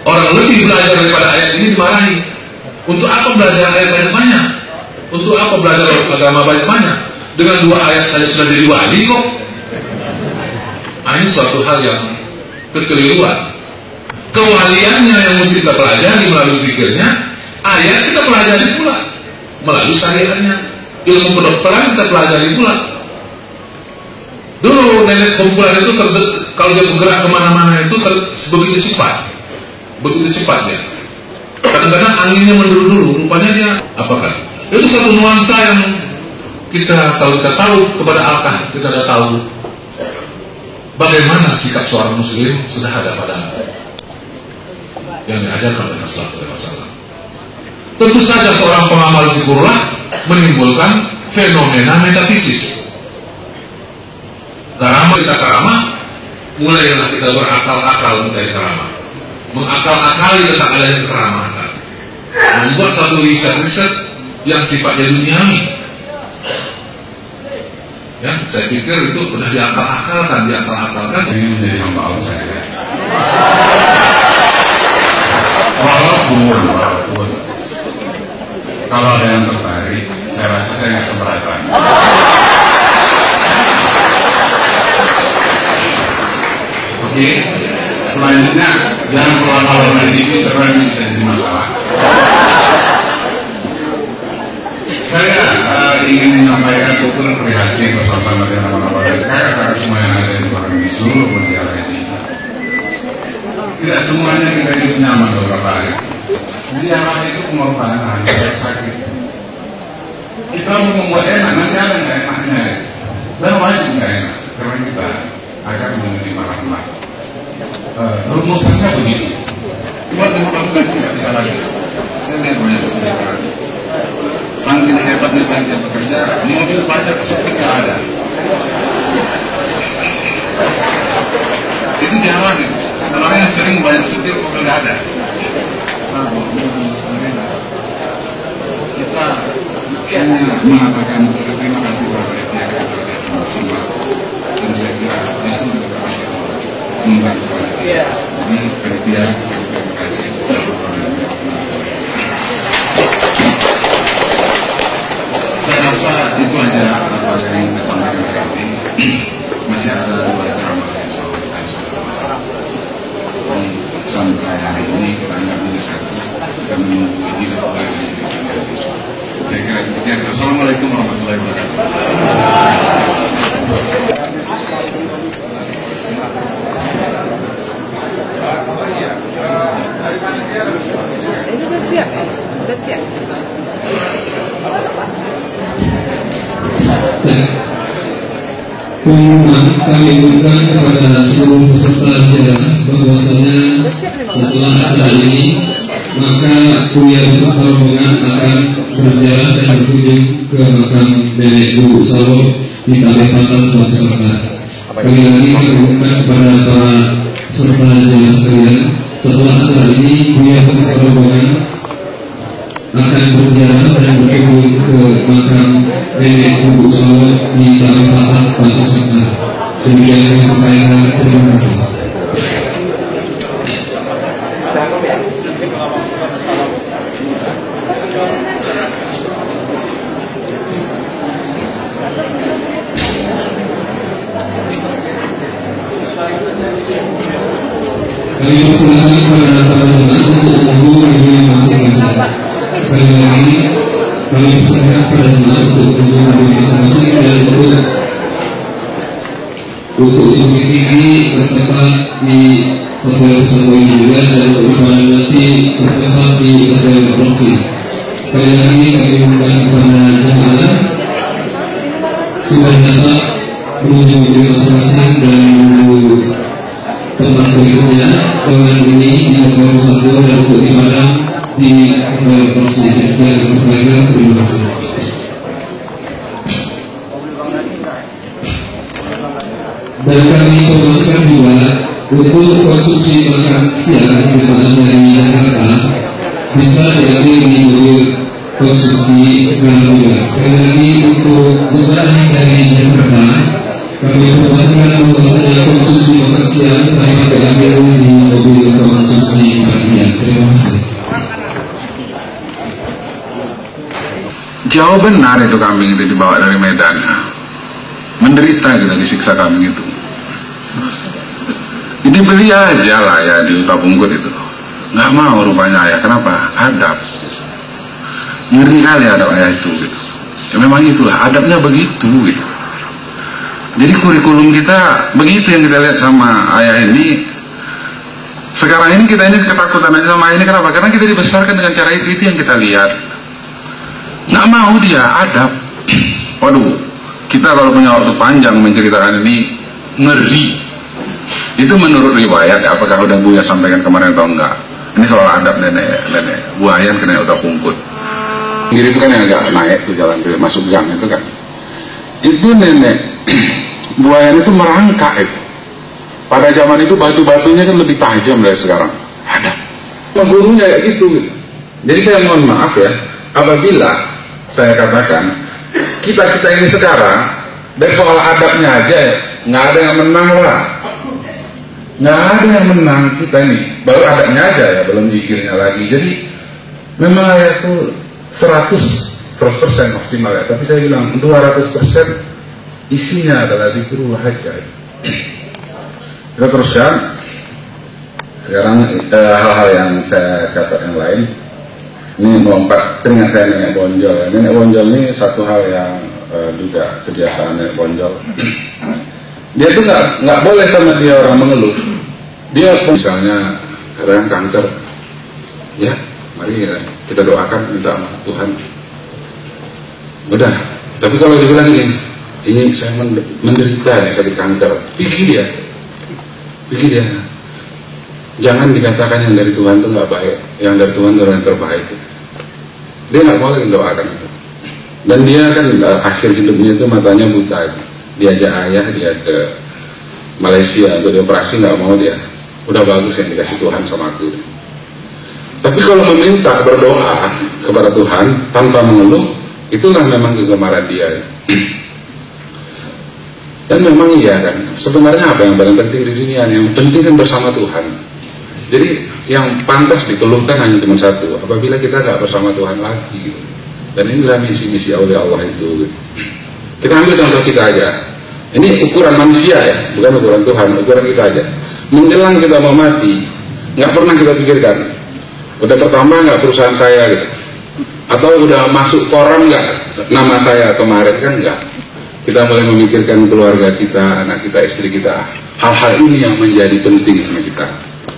Orang lebih belajar daripada ayat ini dimarahi. Untuk apa belajar ayat banyak-banyak? Untuk apa belajar agama banyak-banyak? Dengan 2 ayat saja sudah jadi wali kok. Ini suatu hal yang kekeliruan. Kewaliannya yang mesti kita pelajari melalui zikirnya, ayat kita pelajari pula melalui syariatnya. Ilmu kedokteran kita pelajari pula. Dulu nenek kumpulan itu kalau dia bergerak kemana-mana itu begitu cepatnya. Kadang-kadang anginnya menurun dulu, rupanya dia apakah? Itu satu nuansa yang kalau kita tahu kepada Al-Kah, kita sudah tahu bagaimana sikap seorang muslim sudah ada pada yang diajarkan oleh Rasulullah SAW. Tentu saja seorang pengamal zikrullah menimbulkan fenomena metafisis. Karamah, mulailah kita berakal-akal mencari karamah, mengakal-akali tentang adanya keramahkan, membuat satu riset-riset yang sifatnya duniawi. Ya, saya pikir itu sudah diakal-akalkan. Ini menjadi hamba Allah saya. Walaupun kalau ada yang tertarik, saya rasa saya nggak keberatan. Oke, selanjutnya jangan keluar kalau dari sini karena ini bisa jadi masalah. Saya ingin menyampaikan betul prihatin bersama dengan kakak semua yang ada di orang di seluruh negara ini. Tidak semuanya kita hidup nyaman beberapa hari. Ziarah itu pengorbanan, sakit. Kita mau membuat enak, nanti ada nggak enaknya. Dan wajib nggak enak, karena kita akan menerima rahmat. Rumusannya begitu. Buat teman-teman tidak bisa lagi. Saya lihat banyak kesulitan. Saking hebatnya dia bekerja, mobil pajak seperti nggak ada. Itu jalan itu. Sebenarnya sering banyak setir mobil nggak ada. Kita hanya mengatakan terima kasih kepada dia yang bersama, dan saya kira bisa berkasih membantu kepada dia. Jadi dia terima kasih kepada dia. Saya rasa itu aja apa yang saya sampaikan hari ini. Masih ada 2 ceramah yang sampai hari ini kita nggak menyesal dan menunggu tidak lagi. Saya kira demikian. Assalamualaikum warahmatullahi wabarakatuh. Kami ucapkan kepada seluruh peserta acara bahwasanya setelah acara ini maka Buya beserta rombongan akan berjalan dan berkunjung ke makam Nenek Bu Salo di Kabupaten Purwakarta. Sekali lagi kami ucapkan kepada para peserta acara sekalian, setelah acara ini Buya beserta rombongan akan berjalan dan berkunjung ke makam Nenek Bu Salo di Kabupaten Purwakarta. Demikian yang saya sampaikan. Terima kasih. Kami persilakan kepada para jemaah untuk menunggu diri masing-masing. Sekali lagi kami persilakan kepada jemaah untuk menunggu diri masing-masing dan untuk Bukit Tinggi bertempat di Hotel Pusako ini juga, dan untuk ibadah nanti bertempat di Hotel Roksi. Sekali lagi kami mengundang kepada jemaah sudah dapat menunjuk diri masing-masing dan menunggu tempat berikutnya dengan ini di Hotel Pusako dan untuk ibadah di Hotel Roksi. Demikian sampaikan. Terima kasih. Dan kami promosikan juga untuk konsumsi makan siang jemaah dari Jakarta bisa diambil di mobil konsumsi sekarang juga. Sekali lagi untuk jemaah dari Jakarta kami promosikan bahwasanya konsumsi makan siang dapat diambil di mobil konsumsi pagi. Terima kasih. Jauh benar itu kambing itu dibawa dari Medan. Menderita kita disiksa kambing itu. Dibeli aja lah ya di Utapungkut itu. Nggak mau rupanya ayah. Kenapa? Adab. Ngeri kali adab ayah itu gitu. Ya memang itulah adabnya begitu gitu. Jadi kurikulum kita begitu yang kita lihat sama ayah ini. Sekarang ini kita ini ketakutan aja sama ayah ini. Kenapa? Karena kita dibesarkan dengan cara itu yang kita lihat. Nggak mau dia adab. Waduh, kita kalau punya waktu panjang menceritakan ini ngeri. Itu menurut riwayat, apakah udah Buya sampaikan kemarin atau enggak? Ini soal adab nenek buayan kena Utapungkut. Kiri itu kan yang agak naik tuh jalan ke masuk gang itu kan. Itu nenek buayan itu merangkak itu. Pada zaman itu batu-batunya kan lebih tajam dari sekarang. Ada. Gurunya kayak gitu. Jadi saya mohon maaf ya, apabila saya katakan kita ini sekarang dari soal adabnya aja ya, nggak ada yang menang lah. Nggak ada yang menang kita ini. Baru adabnya aja ya, belum zikirnya lagi. Jadi memang ayat itu 100% maksimal ya. Tapi saya bilang 200% isinya adalah zikrullah aja. Kita teruskan. Sekarang hal-hal yang saya kata yang lain. Ini lompat teringat saya nenek bonjol. Nenek bonjol ini satu hal yang juga kebiasaan nenek bonjol. Dia tuh nggak boleh sama dia orang mengeluh. Dia misalnya kadang kanker, ya mari kita doakan minta sama Tuhan. Udah. Tapi kalau dia bilang ini saya menderita nih sakit kanker, pikir dia. Jangan dikatakan yang dari Tuhan itu nggak baik, yang dari Tuhan itu yang terbaik. Dia nggak boleh doakan itu. Dan dia kan akhir hidupnya itu matanya buta. Diajak ayah dia ke Malaysia untuk dioperasi, nggak mau dia. Udah bagus yang dikasih Tuhan sama aku. Tapi kalau meminta berdoa kepada Tuhan tanpa mengeluh, itulah memang kegemaran dia. Dan memang iya kan. Sebenarnya apa yang paling penting di dunia? Yang penting kan bersama Tuhan. Jadi yang pantas dikeluhkan hanya cuma satu. Apabila kita nggak bersama Tuhan lagi. Dan inilah misi-misi awliya Allah itu. Kita ambil contoh kita aja. Ini ukuran manusia ya, bukan ukuran Tuhan, ukuran kita aja. Menjelang kita mau mati, nggak pernah kita pikirkan, udah bertambah nggak perusahaan saya gitu, atau udah masuk koran nggak nama saya kemarin, kan nggak. Kita mulai memikirkan keluarga kita, anak kita, istri kita. Hal-hal ini yang menjadi penting sama kita.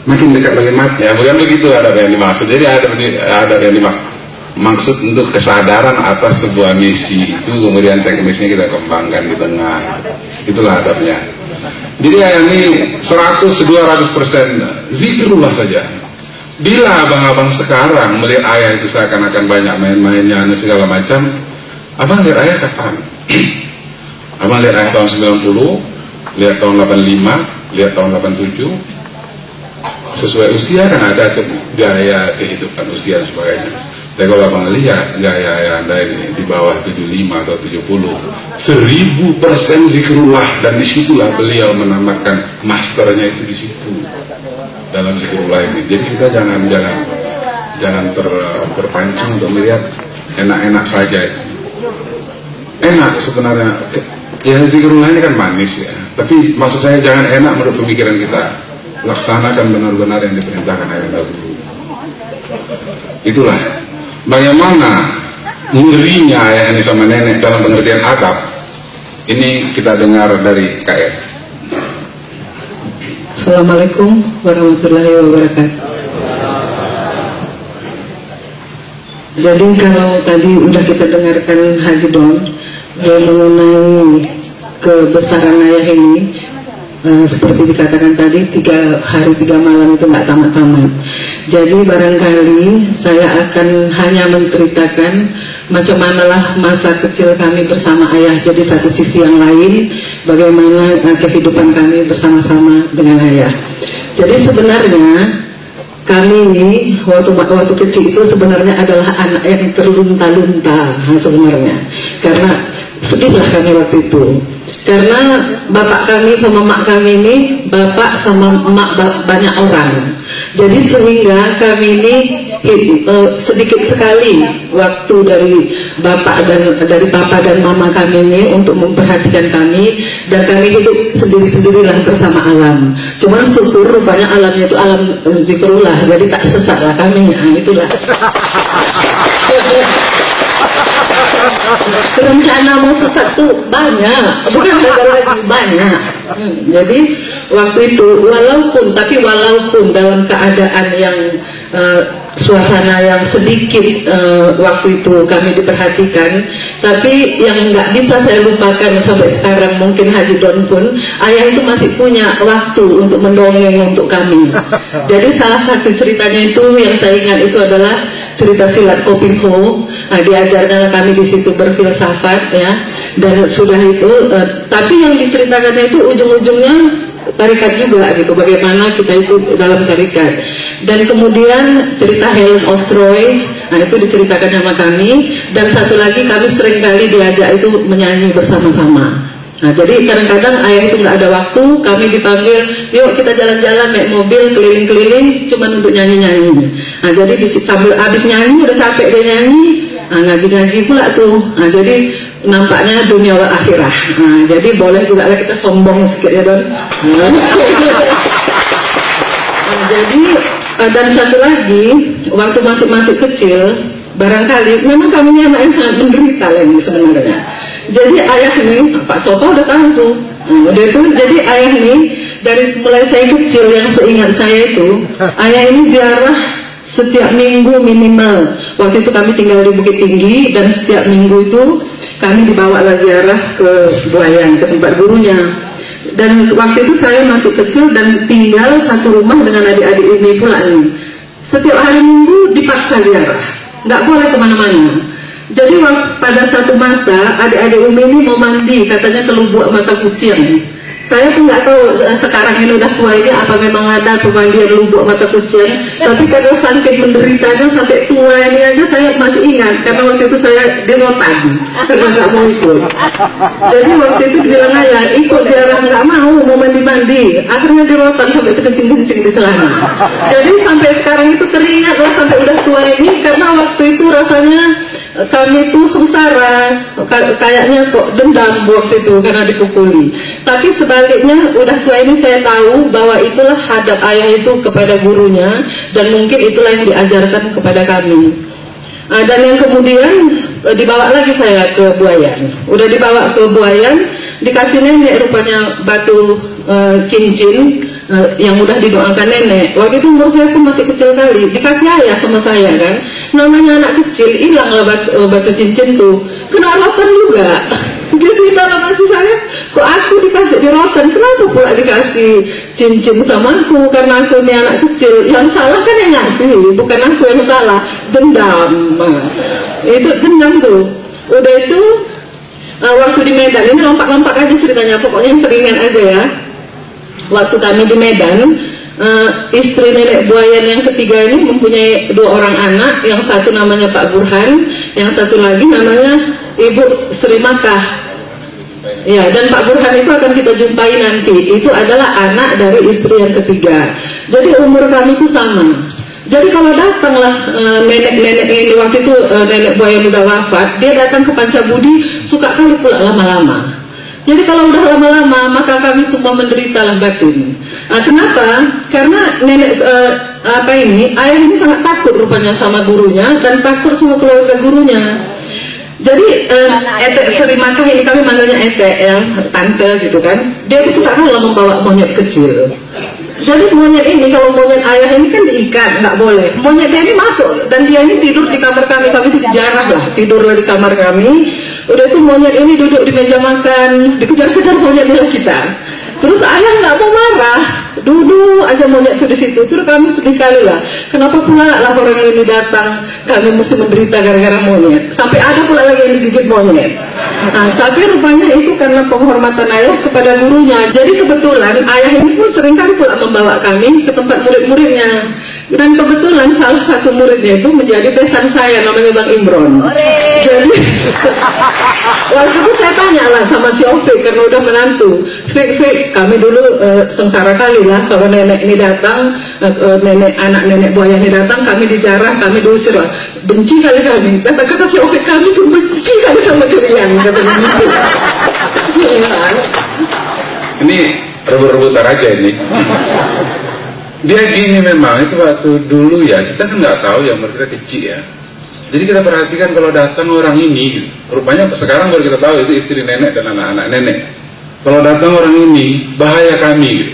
Makin dekat lagi mati, ya bukan begitu ada yang dimaksud. Jadi ada yang dimaksud. Maksud untuk kesadaran atas sebuah misi itu, kemudian teknisnya kita kembangkan di tengah. Itulah adabnya. Jadi ini 100-200% zikrullah saja. Bila abang-abang sekarang melihat ayah itu seakan-akan banyak main-mainnya segala macam, abang lihat ayah kapan? Abang lihat ayah tahun 90, lihat tahun 85, lihat tahun 87. Sesuai usia kan ada gaya kehidupan usia dan sebagainya. Tapi kalau abang lihat gaya Anda ini di bawah 75 atau 70, 1000% zikrullah, dan disitulah beliau menamatkan masternya itu di situ dalam zikrullah ini. Jadi kita jangan terpancing untuk melihat enak-enak saja. Enak sebenarnya, ya zikrullah ini kan manis ya. Tapi maksud saya jangan enak menurut pemikiran kita. Laksanakan benar-benar yang diperintahkan ayah dahulu. Itulah bagaimana ngerinya ayah ini sama nenek dalam pengertian adab. Ini kita dengar dari KF. Assalamualaikum warahmatullahi wabarakatuh. Jadi kalau tadi udah kita dengarkan Haji Don mengenai kebesaran ayah ini, seperti dikatakan tadi 3 hari 3 malam itu nggak tamat-tamat. Jadi barangkali saya akan hanya menceritakan macam manalah masa kecil kami bersama ayah. Jadi satu sisi yang lain, bagaimana kehidupan kami bersama-sama dengan ayah. Jadi sebenarnya kami ini waktu kecil itu sebenarnya adalah anak yang terlunta-lunta sebenarnya. Karena sedihlah kami waktu itu. Karena bapak kami sama mak kami ini, bapak sama emak banyak orang. Jadi sehingga kami ini sedikit sekali waktu dari bapak dan mama kami ini untuk memperhatikan kami, dan kami hidup sendiri-sendirilah bersama alam. Cuman syukur rupanya alamnya itu alam zikrullah, jadi tak sesat lah kami. Nah, itulah. Rencana mau sesat tuh banyak, bukan lagi banyak. Jadi waktu itu walaupun dalam keadaan yang suasana yang sedikit waktu itu kami diperhatikan, tapi yang nggak bisa saya lupakan sampai sekarang, mungkin Haji Don pun, ayah itu masih punya waktu untuk mendongeng untuk kami. Jadi salah satu ceritanya itu yang saya ingat itu adalah cerita silat Kopinho. Nah, diajarkan kami di situ berfilsafat ya, dan sudah itu tapi yang diceritakannya itu ujung-ujungnya tarikat juga gitu, bagaimana kita itu dalam tarikat. Dan kemudian cerita Helen of Troy, nah itu diceritakan sama kami. Dan satu lagi kami seringkali diajak itu menyanyi bersama-sama. Nah, jadi kadang-kadang ayah itu nggak ada waktu, kami dipanggil, yuk kita jalan-jalan naik mobil keliling-keliling, cuman untuk nyanyi-nyanyi. Nah, jadi sambil habis nyanyi udah capek dia nyanyi, nah, ngaji-ngaji pula tuh. Nah, jadi nampaknya dunia wal akhirah. Nah, jadi boleh juga lah kita sombong sedikit ya Don. Nah, jadi dan satu lagi, waktu masih kecil, barangkali memang kami ini anak yang sangat menderita lah ini sebenarnya. Jadi ayah nih, Pak Soto udah tahu tuh, udah itu. Jadi ayah nih dari mulai saya kecil, yang seingat saya itu, ayah ini ziarah setiap minggu minimal. Waktu itu kami tinggal di Bukit Tinggi, dan setiap minggu itu kami dibawa ziarah ke Buayan, ke tempat gurunya. Dan waktu itu saya masih kecil dan tinggal satu rumah dengan adik-adik ini pula nih. Setiap hari minggu dipaksa ziarah, nggak boleh kemana-mana. Jadi pada satu masa adik-adik Umi ini mau mandi, katanya ke Lubuk Mata Kucing. Saya pun nggak tahu sekarang ini udah tua ini apa memang ada pemandian Lubuk Mata Kucing. Tapi karena saking menderitanya sampai tua ini aja saya masih ingat, karena waktu itu saya di rotan karena nggak mau ikut. Jadi waktu itu bilang ayah ikut ziarah, nggak mau mandi. Akhirnya di rotan sampai kencing-kencing di celana. Jadi sampai sekarang itu teringat lah sampai udah tua ini, karena waktu itu rasanya kami itu sengsara, kayaknya kok dendam waktu itu karena dipukuli. Tapi sebaliknya udah tua ini saya tahu bahwa itulah hadap ayah itu kepada gurunya, dan mungkin itulah yang diajarkan kepada kami. Dan yang kemudian dibawa lagi saya ke Buayan. Udah dibawa ke Buayan, dikasih nenek rupanya batu cincin yang udah didoakan nenek. Waktu itu umur saya pun masih kecil kali, dikasih ayah sama saya kan. Namanya anak kecil, hilanglah batu cincin tuh, kena rotan juga. Jadi dalam hati saya, kok aku dikasih di rotan, kenapa pula dikasih cincin sama aku? Karena aku ini anak kecil, yang salah kan yang ngasih, bukan aku yang salah. Dendam, itu dendam tuh. Udah itu waktu di Medan, ini lompat-lompat aja ceritanya, pokoknya yang teringat aja ya. Waktu kami di Medan, istri nenek Buayan yang ketiga ini mempunyai 2 orang anak, yang satu namanya Pak Burhan, yang satu lagi namanya Ibu Sri Makah. Ya, dan Pak Burhan itu akan kita jumpai nanti. Itu adalah anak dari istri yang ketiga. Jadi umur kami itu sama. Jadi kalau datanglah nenek-nenek ini, waktu itu nenek Buayan udah wafat, dia datang ke Pancabudi, suka kali pula lama-lama. Jadi kalau udah lama-lama, maka kami semua menderita lah batin. Kenapa? Karena nenek ayah ini sangat takut rupanya sama gurunya, dan takut sama keluarga gurunya. Jadi Etek Sri Makah ini, kami manggilnya Etek ya, tante gitu kan. Dia itu suka kalau membawa monyet kecil. Jadi monyet ini, kalau monyet ayah ini kan diikat, nggak boleh. Monyet dia ini masuk, dan dia ini tidur di kamar kami itu jarah lah, tidurlah di kamar kami. Udah itu monyet ini duduk di meja makan, dikejar-kejar monyetnya kita. Terus ayah nggak mau marah, duduk aja monyet itu di situ. Terus kami sedih kali lah, kenapa pula lah orang ini datang, kami mesti menderita gara-gara monyet. Sampai ada pula lagi yang digigit monyet. Nah, tapi rupanya itu karena penghormatan ayah kepada gurunya. Jadi kebetulan ayah ini pun seringkali pula membawa kami ke tempat murid-muridnya. Dan kebetulan salah satu muridnya itu menjadi besan saya, namanya Bang Imron. Jadi Jadi waktu itu saya tanya lah sama si Ovi karena udah menantu, Fik, kami dulu sengsara kali lah kalau nenek ini datang, anak nenek buaya ini datang, kami dijarah, kami diusir lah, benci kali kami. Kata si Ovi, kami pun benci kali sama kalian, katanya gitu. Ini rebut-rebutan aja ini. Dia gini memang, itu waktu dulu ya, kita kan nggak tahu ya, kita kecil ya. Jadi kita perhatikan kalau datang orang ini, rupanya sekarang baru kita tahu itu istri nenek dan anak-anak nenek. Kalau datang orang ini, bahaya kami gitu.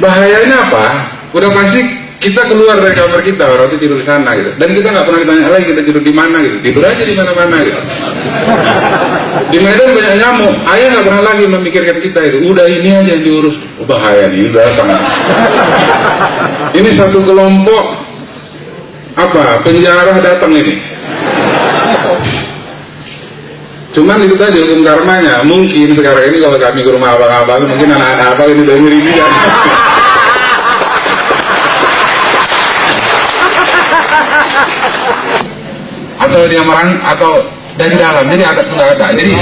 Bahayanya apa? Udah pasti kita keluar dari kamar kita, orang itu tidur di sana gitu. Dan kita nggak pernah ditanya lagi kita tidur di mana gitu. Tidur aja di mana-mana gitu. Di Medan banyak nyamuk, ayah nggak pernah lagi memikirkan kita itu. Udah ini aja yang diurus. Oh, bahaya nih, udah datang. Ini satu kelompok apa penjara datang ini. Cuman itu tadi hukum karmanya. Mungkin sekarang ini kalau kami ke rumah abang-abang, mungkin anak-anak abang ini udah ngiri dia. Atau dia merang atau dari dalam, jadi adab itu nggak ada. Jadi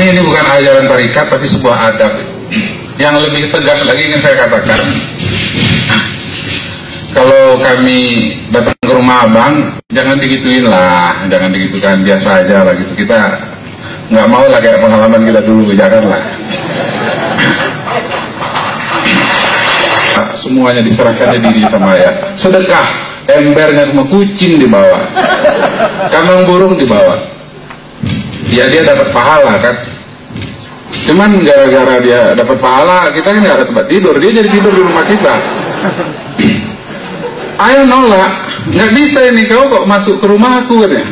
ini bukan ajaran tarikat tapi sebuah adab. Yang lebih tegas lagi ingin saya katakan, kalau kami datang ke rumah abang, jangan digituin lah, jangan digitukan, biasa aja lah gitu. Kita nggak mau lah kayak pengalaman kita dulu, janganlah. Semuanya diserahkan diri sama ya. Sedekah, embernya cuma kucing dibawa, kambing burung dibawa. Ya dia dapat pahala kan. Cuman gara-gara dia dapat pahala, kita kan nggak ada tempat tidur, dia jadi tidur di rumah kita. Ayo nolak, nggak bisa ini, kau kok masuk ke rumah aku katanya.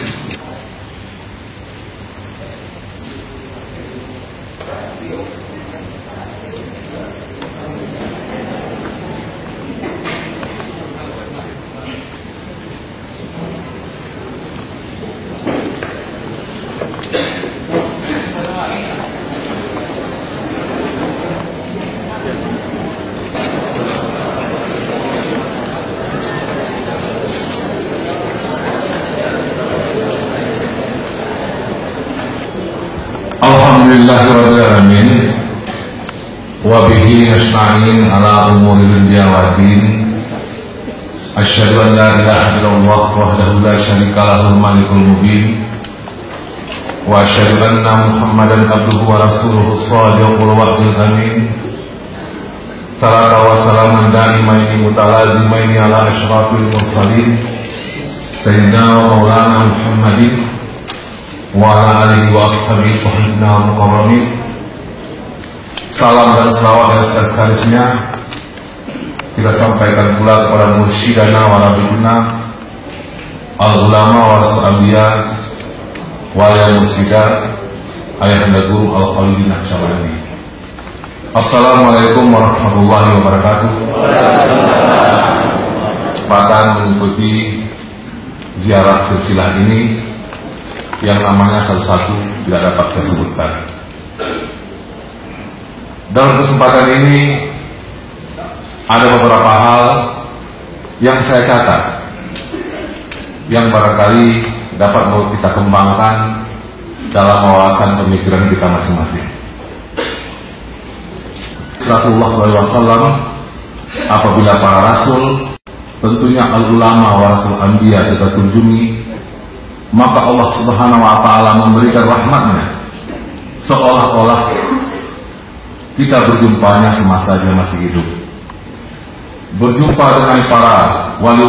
Alhamdulillahirrahmanirrahim. Wabihi nasta'in ala umuril dunya waddin. Asyhadu an la ilaha illallah wahdahu la syarika lahul malikul mubin. Wa asyhadu anna Muhammadan abduhu wa rasuluhu shadiqul wa'dil amin. Salatu wa salamun da'imaini mutalazimaini ala asyrafil mursalin sayyidina wa maulana Muhammadin wa ala alihi wa ashabihi wa muqarrabin. Salam dan selawat yang sekali-sekalinya kita sampaikan pula kepada mursyidana wa rabbina al-ulama wa rasul anbiya wa ya mursyidah ayah anda guru al-khalidin Naqsyabandi. Assalamualaikum warahmatullahi wabarakatuh. Kesempatan mengikuti ziarah silsilah ini yang namanya satu-satu tidak dapat saya sebutkan. Dalam kesempatan ini ada beberapa hal yang saya catat yang barangkali dapat kita kembangkan dalam wawasan pemikiran kita masing-masing. Rasulullah SAW apabila para rasul, tentunya al-ulama warasul anbiya kita kunjungi, maka Allah Subhanahu wa Ta'ala memberikan rahmatnya seolah-olah kita berjumpanya semasa dia masih hidup. Berjumpa dengan para wali